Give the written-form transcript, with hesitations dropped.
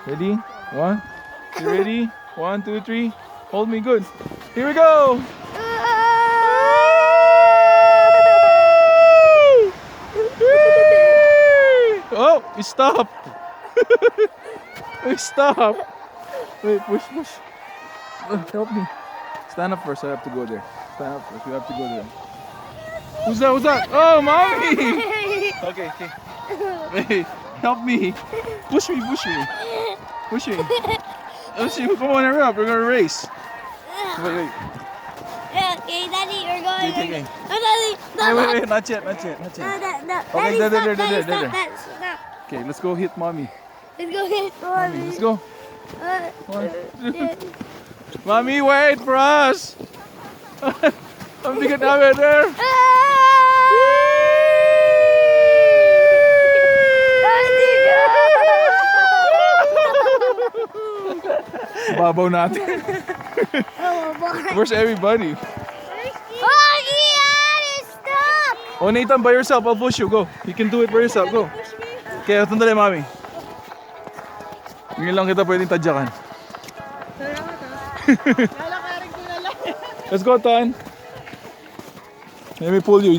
Ready? One. You ready? 1, 2, 3. Hold me good. Here we go. Oh, we stop. We stop. Wait, push. Help me. Stand up first. I have to go there. Stand up first. You have to go there. Who's that? Oh, mommy. Okay. Wait, help me. Push me. Come on, hurry up. We're gonna race. Wait. Okay, Daddy, you're going. Okay. Oh, Daddy, no. Wait. Not yet. No. Okay, Daddy, there. stop, Daddy, stop. Okay, let's go hit mommy. Let's go hit Mommy. Let's go. Mommy, wait for us. I'm thinking namin there. Babaw natin. Where's everybody? Oh, Ian, stop! Oh, Nathan, by yourself. I'll push you. Go. You can do it by yourself. Go. Okay, tandali, mami. Ngayon lang kita pwedeng tadyakan. Let's go, Tan. Let me pull you.